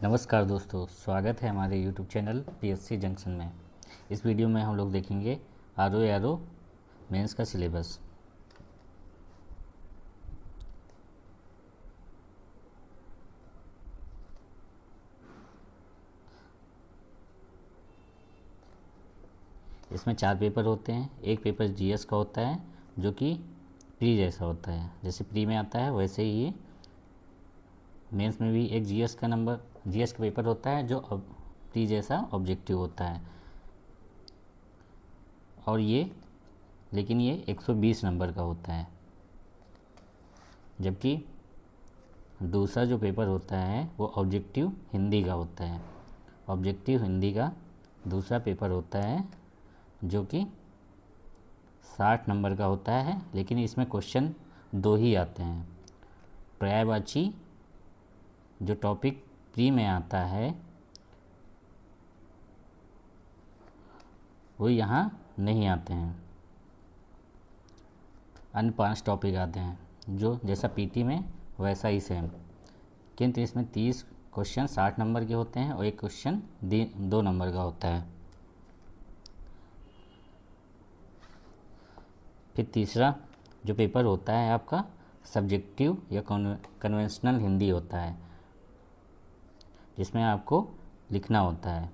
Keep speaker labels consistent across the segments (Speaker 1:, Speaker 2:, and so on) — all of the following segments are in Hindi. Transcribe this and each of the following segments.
Speaker 1: नमस्कार दोस्तों, स्वागत है हमारे YouTube चैनल PSC जंक्शन में। इस वीडियो में हम लोग देखेंगे RO मेंस का सिलेबस। इसमें 4 पेपर होते हैं। एक पेपर GS का होता है जो कि प्री जैसा होता है, जैसे प्री में आता है वैसे ही मेंस में भी एक GS का पेपर होता है जो प्री जैसा ऑब्जेक्टिव होता है। और लेकिन ये 120 नंबर का होता है, जबकि दूसरा जो पेपर होता है वो ऑब्जेक्टिव हिंदी का होता है। ऑब्जेक्टिव हिंदी का दूसरा पेपर होता है जो कि 60 नंबर का होता है, लेकिन इसमें क्वेश्चन 2 ही आते हैं। पर्यायवाची जो टॉपिक प्री में आता है वो यहाँ नहीं आते हैं। अन्य 5 टॉपिक आते हैं जो जैसा PT में वैसा ही सेम, किंतु इसमें 30 क्वेश्चन 60 नंबर के होते हैं और एक क्वेश्चन 2 नंबर का होता है। फिर तीसरा जो पेपर होता है आपका सब्जेक्टिव या कन्वेंशनल हिंदी होता है, जिसमें आपको लिखना होता है।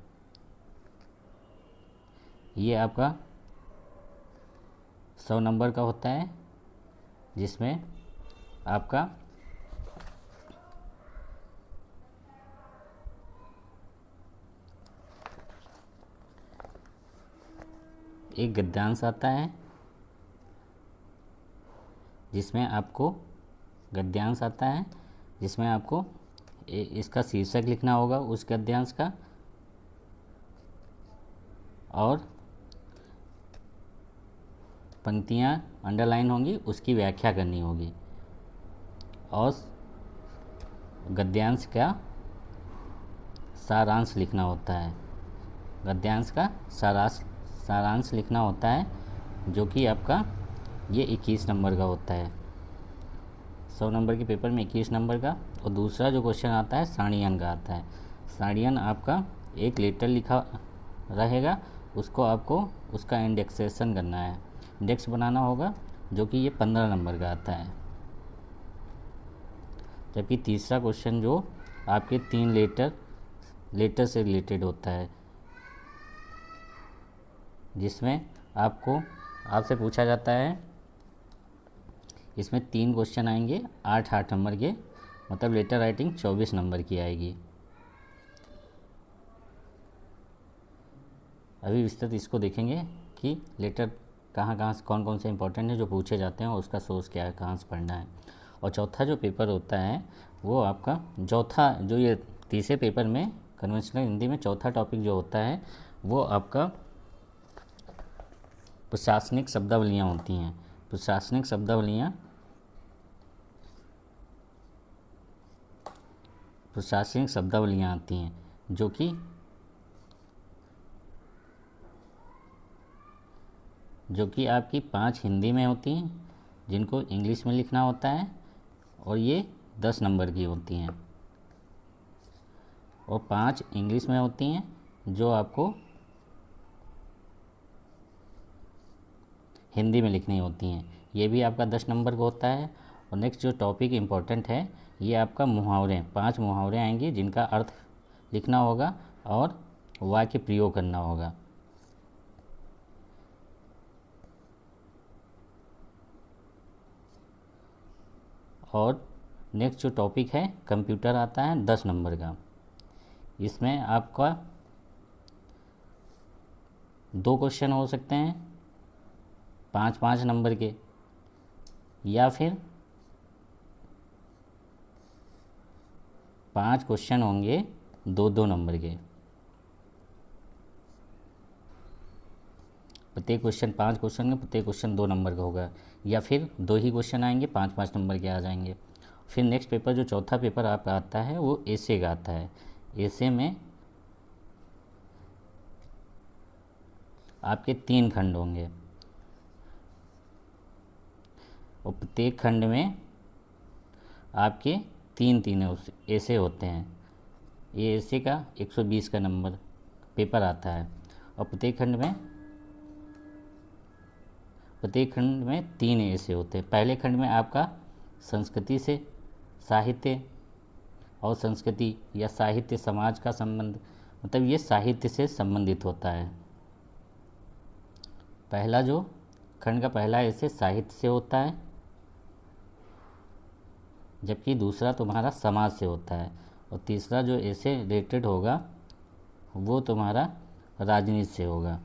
Speaker 1: ये आपका 100 नंबर का होता है, जिसमें आपका एक गद्यांश आता है, जिसमें आपको इसका शीर्षक लिखना होगा उस गद्यांश का, और पंक्तियाँ अंडरलाइन होंगी, उसकी व्याख्या करनी होगी, और गद्यांश का सारांश लिखना होता है। गद्यांश का सारांश लिखना होता है, जो कि आपका ये 21 नंबर का होता है। 100 नंबर के पेपर में 21 नंबर का। और दूसरा जो क्वेश्चन आता है साड़ियन का आता है। साड़ियन आपका एक लेटर लिखा रहेगा, उसको आपको उसका इंडेक्सेशन करना है, इंडेक्स बनाना होगा, जो कि ये 15 नंबर का आता है। जबकि तीसरा क्वेश्चन जो आपके 3 लेटर से रिलेटेड होता है, जिसमें आपसे पूछा जाता है, इसमें 3 क्वेश्चन आएंगे 8 नंबर के, मतलब लेटर राइटिंग 24 नंबर की आएगी। अभी विस्तृत इसको देखेंगे कि लेटर कहाँ से कौन से इंपॉर्टेंट है जो पूछे जाते हैं और उसका सोर्स क्या है, कहाँ से पढ़ना है। और चौथा जो पेपर होता है वो आपका ये तीसरे पेपर में कन्वेंशनल हिंदी में चौथा टॉपिक जो होता है वो आपका प्रशासनिक शब्दावलियाँ होती हैं। प्रशासनिक शब्दावलियाँ आती हैं, जो कि आपकी 5 हिंदी में होती हैं, जिनको इंग्लिश में लिखना होता है, और ये 10 नंबर की होती हैं, और 5 इंग्लिश में होती हैं जो आपको हिंदी में लिखनी होती हैं। ये भी आपका 10 नंबर का होता है। और नेक्स्ट जो टॉपिक इम्पोर्टेंट है ये आपका 5 मुहावरे आएंगे, जिनका अर्थ लिखना होगा और वाक्य प्रयोग करना होगा। और नेक्स्ट जो टॉपिक है कंप्यूटर आता है 10 नंबर का। इसमें आपका 2 क्वेश्चन हो सकते हैं 5 नंबर के, या फिर 5 क्वेश्चन होंगे 2 नंबर के। प्रत्येक क्वेश्चन 5 क्वेश्चन में प्रत्येक क्वेश्चन 2 नंबर का होगा, या फिर 2 ही क्वेश्चन आएंगे 5 नंबर के आ जाएंगे। फिर नेक्स्ट पेपर जो चौथा पेपर आपका आता है वो एसे का आता है। एसे में आपके 3 खंड होंगे, और प्रत्येक खंड में आपके 3 ऐसे होते हैं। ये ऐसे का 120 का नंबर पेपर आता है। और प्रत्येक खंड में 3 ऐसे होते हैं। पहले खंड में आपका संस्कृति से साहित्य और संस्कृति या साहित्य समाज का संबंध, मतलब ये साहित्य से संबंधित होता है। पहला जो खंड का पहला ऐसे साहित्य से होता है, जबकि दूसरा तुम्हारा समाज से होता है। और तीसरा जो ऐसे रिलेटेड होगा वो तुम्हारा राजनीति से होगा।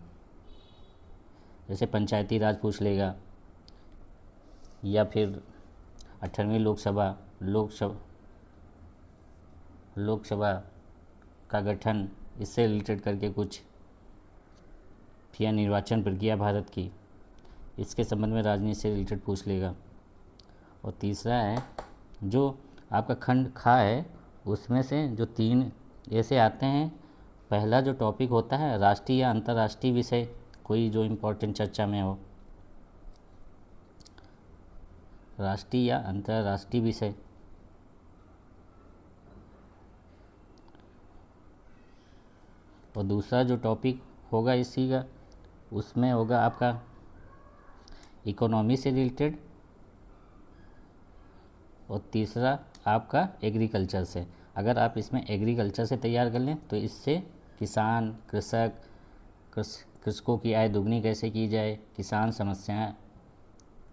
Speaker 1: जैसे पंचायती राज पूछ लेगा, या फिर 18वीं लोकसभा का गठन, इससे रिलेटेड करके कुछ, या निर्वाचन प्रक्रिया भारत की, इसके संबंध में राजनीति से रिलेटेड पूछ लेगा। और तीसरा है जो आपका खंड खा है, उसमें से जो 3 ऐसे आते हैं। पहला जो टॉपिक होता है राष्ट्रीय या अंतर्राष्ट्रीय विषय, कोई जो इम्पोर्टेंट चर्चा में हो, राष्ट्रीय या अंतर्राष्ट्रीय विषय। और दूसरा जो टॉपिक होगा इसी का, उसमें होगा आपका इकोनॉमी से रिलेटेड। और तीसरा आपका एग्रीकल्चर से। अगर आप इसमें एग्रीकल्चर से तैयार कर लें तो इससे किसान, कृषकों की आय दुगनी कैसे की जाए, किसान समस्याएं,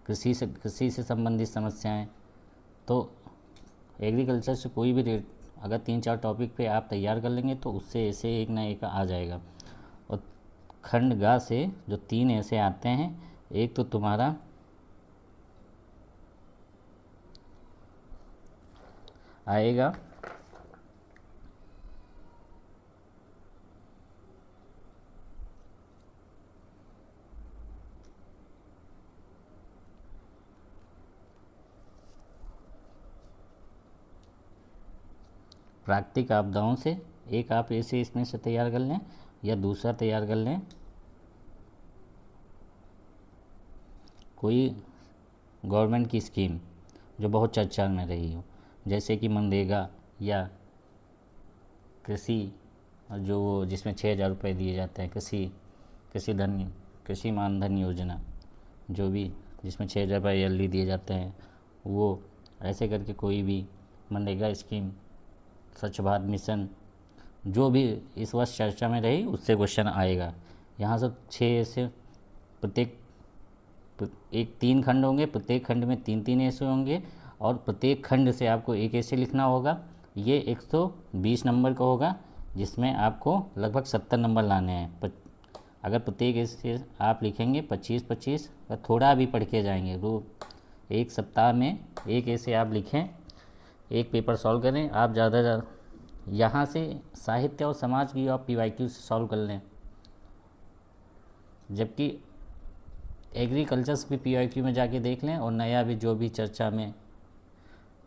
Speaker 1: कृषि से संबंधित समस्याएं, तो एग्रीकल्चर से कोई भी रेट अगर 3-4 टॉपिक पे आप तैयार कर लेंगे तो उससे ऐसे एक ना एक आ जाएगा। और खंड गा से जो 3 ऐसे आते हैं, एक तो तुम्हारा आएगा प्राकृतिक आपदाओं से, एक आप ऐसे इसमें से तैयार कर लें, या दूसरा तैयार कर लें कोई गवर्नमेंट की स्कीम जो बहुत चर्चा में रही हो, जैसे कि मनरेगा या कृषि, जो जिसमें 6,000 रुपये दिए जाते हैं, कृषि मानधन योजना, जो भी जिसमें 6,000 रुपये ईयरली दिए जाते हैं, वो ऐसे करके कोई भी मनरेगा स्कीम, स्वच्छ भारत मिशन, जो भी इस वर्ष चर्चा में रही उससे क्वेश्चन आएगा। यहाँ सब 6 ऐसे, प्रत्येक 3 खंड होंगे, प्रत्येक खंड में 3-3 ऐसे होंगे, और प्रत्येक खंड से आपको एक ऐसे लिखना होगा। ये 120 नंबर का होगा, जिसमें आपको लगभग 70 नंबर लाने हैं। अगर प्रत्येक ऐसे आप लिखेंगे 25-25, थोड़ा भी पढ़ के जाएंगे, एक सप्ताह में एक ऐसे आप लिखें, एक पेपर सॉल्व करें। आप ज़्यादा यहाँ से साहित्य और समाज की आप PYQ से सॉल्व कर लें, जबकि एग्रीकल्चर भी PYQ में जाके देख लें। और नया भी जो भी चर्चा में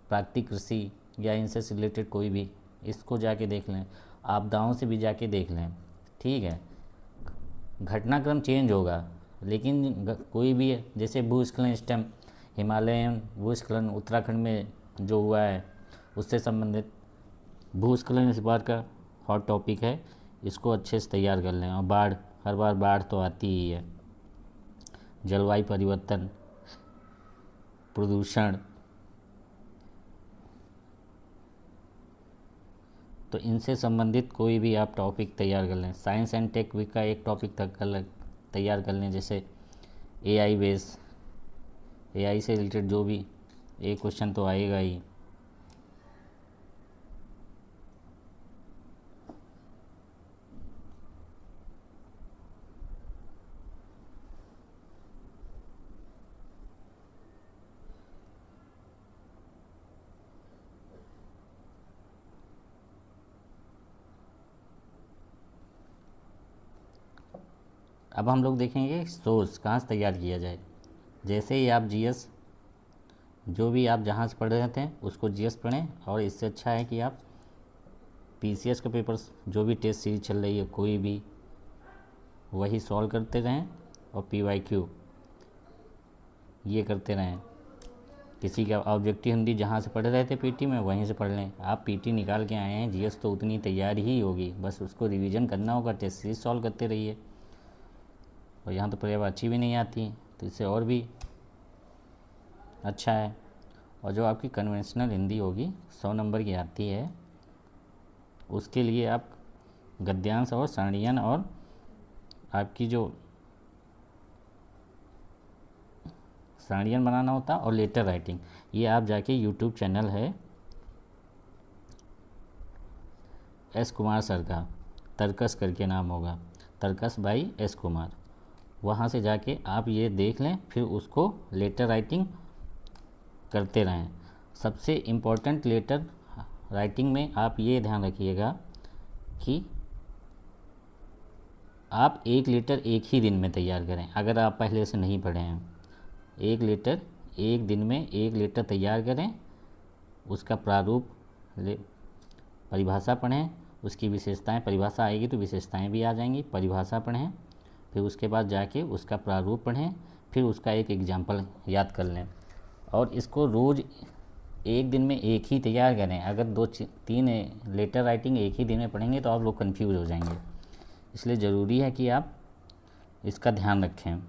Speaker 1: प्राकृतिक कृषि या इनसे रिलेटेड कोई भी, इसको जाके देख लें। आपदाओं से भी जाके देख लें, ठीक है। घटनाक्रम चेंज होगा, लेकिन कोई भी, जैसे भूस्खलन इस टाइम हिमालयन भूस्खलन उत्तराखंड में जो हुआ है, उससे संबंधित भूस्खलन इस बार का हॉट टॉपिक है, इसको अच्छे से तैयार कर लें। और हर बार बाढ़ तो आती ही है, जलवायु परिवर्तन, प्रदूषण, तो इनसे संबंधित कोई भी आप टॉपिक तैयार कर लें। साइंस एंड टेक वीक का एक टॉपिक तैयार कर लें, जैसे AI से रिलेटेड जो भी एक क्वेश्चन तो आएगा ही। अब हम लोग देखेंगे सोर्स कहाँ से तैयार किया जाए। जैसे ही आप GS, जो भी आप जहाँ से पढ़ रहे थे उसको GS पढ़ें, और इससे अच्छा है कि आप PCS का पेपर, जो भी टेस्ट सीरीज चल रही है कोई भी, वही सॉल्व करते रहें, और PYQ ये करते रहें किसी का ऑब्जेक्टिव हिंदी जहाँ से पढ़ रहे थे पीटी में वहीं से पढ़ लें। आप पीटी निकाल के आए हैं, जीएस तो उतनी तैयारी ही होगी, बस उसको रिवीजन करना होगा, टेस्ट सीरीज सॉल्व करते रहिए। और यहाँ तो पर्यायवाची भी नहीं आती, तो इससे और भी अच्छा है। और जो आपकी कन्वेंशनल हिंदी होगी 100 नंबर की आती है, उसके लिए आप गद्यांश और सारणियन और आपकी जो सारणियन बनाना होता है और लेटर राइटिंग, ये आप जाके यूट्यूब चैनल है एस कुमार सर का, तर्कस करके नाम होगा, तर्कस बाई एस कुमार, वहाँ से जाके आप ये देख लें, फिर उसको लेटर राइटिंग करते रहें। सबसे इम्पोर्टेंट लेटर राइटिंग में आप ये ध्यान रखिएगा कि आप एक लेटर एक ही दिन में तैयार करें। अगर आप पहले से नहीं पढ़े हैं, एक लेटर एक दिन में एक लेटर तैयार करें, उसका प्रारूप परिभाषा पढ़ें, उसकी विशेषताएं, परिभाषा आएगी तो विशेषताएं भी आ जाएंगी, परिभाषा पढ़ें, फिर उसके बाद जाके उसका प्रारूप पढ़ें, फिर उसका एक एग्जाम्पल याद कर लें। और इसको रोज़ एक दिन में एक ही तैयार करें। अगर 2-3 लेटर राइटिंग एक ही दिन में पढ़ेंगे तो आप लोग कंफ्यूज हो जाएंगे, इसलिए ज़रूरी है कि आप इसका ध्यान रखें।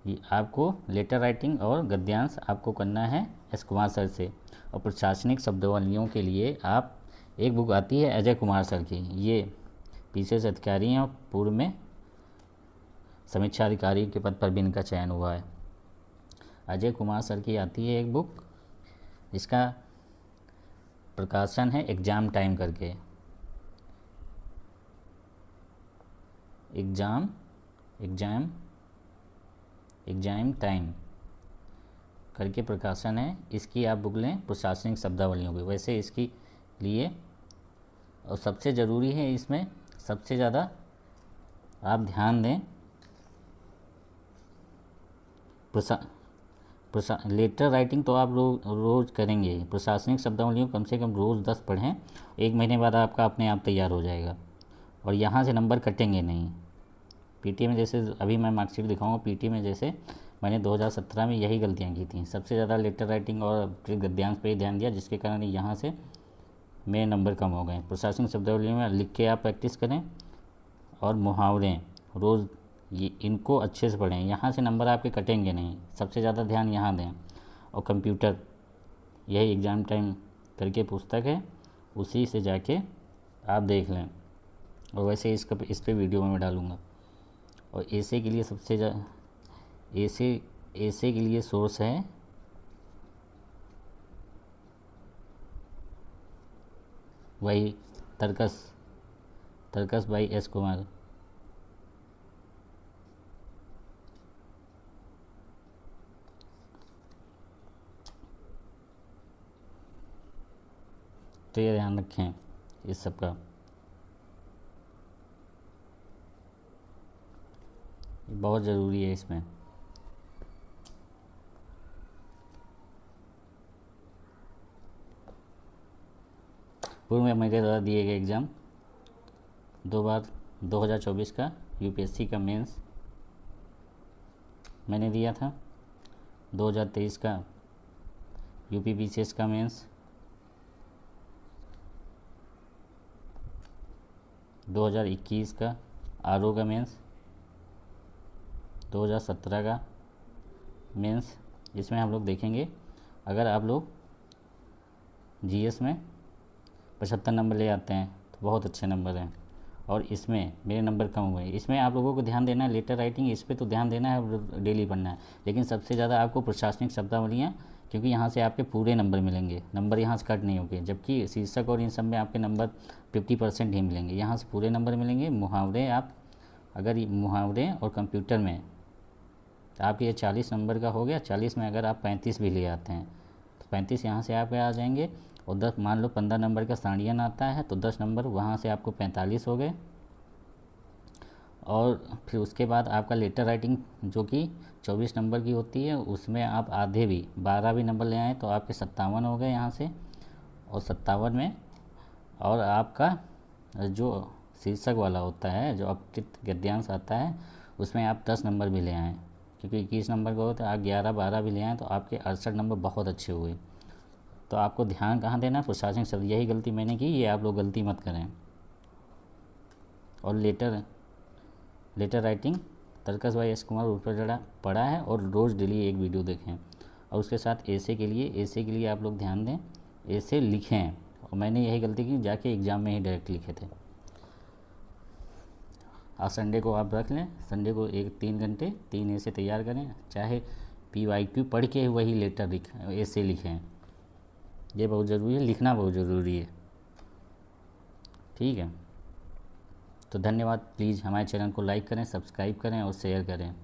Speaker 1: ये आपको लेटर राइटिंग और गद्यांश आपको करना है एस कुमार सर से। और प्रशासनिक शब्दावलियों के लिए आप एक बुक आती है अजय कुमार सर की, ये पीसीएस अधिकारी हैं और पूर्व में समीक्षा अधिकारी के पद पर भी इनका चयन हुआ है। अजय कुमार सर की आती है एक बुक, जिसका प्रकाशन है एग्ज़ाम टाइम करके, एग्जाम टाइम करके प्रकाशन है। इसकी आप बुक लें प्रशासनिक शब्दावलियों की। वैसे इसकी लिए और सबसे ज़रूरी है, इसमें सबसे ज़्यादा आप ध्यान दें लेटर राइटिंग तो आप रोज़ करेंगे ही, प्रशासनिक शब्दावलियों कम से कम रोज़ 10 पढ़ें, 1 महीने बाद आपका अपने आप तैयार हो जाएगा और यहाँ से नंबर कटेंगे नहीं। पीटी में जैसे अभी मैं मार्कशीट दिखाऊंगा, पीटी में जैसे मैंने 2017 में यही गलतियाँ की थी, सबसे ज़्यादा लेटर राइटिंग और फिर गद्यांश पे ही ध्यान दिया, जिसके कारण यहाँ से मेरे नंबर कम हो गए। प्रशासनिक शब्दावली में लिख के आप प्रैक्टिस करें और मुहावरे रोज़ ये इनको अच्छे से पढ़ें, यहाँ से नंबर आपके कटेंगे नहीं, सबसे ज़्यादा ध्यान यहाँ दें। और कंप्यूटर, यही एग्ज़ाम टाइम करके पुस्तक है, उसी से जाके आप देख लें। और वैसे इस पर वीडियो मैं डालूँगा। और ऐसे के लिए सबसे ऐसे के लिए सोर्स है वही तर्कस बाई एस कुमार। तो ये ध्यान रखें इस सब का, बहुत ज़रूरी है इसमें। पूर्व में मेरे द्वारा दिए गए एग्ज़ाम 2 बार 2024 का यूपीएससी का मेंस मैंने दिया था, 2023 का यूपी बीसीएस का मेंस, 2021 का आरओ का मेंस, 2017 का मेंस। इसमें हम लोग देखेंगे, अगर आप लोग जीएस में 75 नंबर ले आते हैं तो बहुत अच्छे नंबर हैं, और इसमें मेरे नंबर कम हुए। इसमें आप लोगों को ध्यान देना है लेटर राइटिंग, इस पे तो ध्यान देना है, डेली पढ़ना है, लेकिन सबसे ज़्यादा आपको प्रशासनिक शब्दावलियाँ, क्योंकि यहाँ से आपके पूरे नंबर मिलेंगे, नंबर यहाँ से कट नहीं होंगे, जबकि शीर्षक और इन सब में आपके नंबर 50% ही मिलेंगे, यहाँ से पूरे नंबर मिलेंगे। मुहावरे, आप अगर मुहावरे और कंप्यूटर में तो आपके ये 40 नंबर का हो गया, 40 में अगर आप 35 भी ले आते हैं तो 35 यहाँ से आपके आ जाएंगे। और 10 मान लो 15 नंबर का सारणियन आता है तो 10 नंबर वहाँ से आपको 45 हो गए। और फिर उसके बाद आपका लेटर राइटिंग जो कि 24 नंबर की होती है, उसमें आप आधे भी 12 भी नंबर ले आए तो आपके 57 हो गए यहाँ से। और 57 में और आपका जो शीर्षक वाला होता है, जो अपकृत गद्यांश आता है, उसमें आप 10 नंबर भी ले आएँ क्योंकि 21 नंबर का होता है, आप 11-12 भी ले आए तो आपके 68 नंबर बहुत अच्छे हुए। तो आपको ध्यान कहाँ देना है, प्रशासनिक शब्द। यही गलती मैंने की, ये आप लोग गलती मत करें। और लेटर राइटिंग तर्कस भाई एस कुमार ऊपर पढ़ा है, और रोज़ डेली एक वीडियो देखें। और उसके साथ ऐसे के लिए आप लोग ध्यान दें, ऐसे लिखें। और मैंने यही गलती की, जाके एग्ज़ाम में ही डायरेक्ट लिखे थे। आज संडे को आप रख लें, संडे को 3 घंटे 3 ऐसे तैयार करें, चाहे PYQ पढ़ के वही लेटर ऐसे लिखें। ये बहुत ज़रूरी है, लिखना बहुत ज़रूरी है। ठीक है, तो धन्यवाद। प्लीज़ हमारे चैनल को लाइक करें, सब्सक्राइब करें और शेयर करें।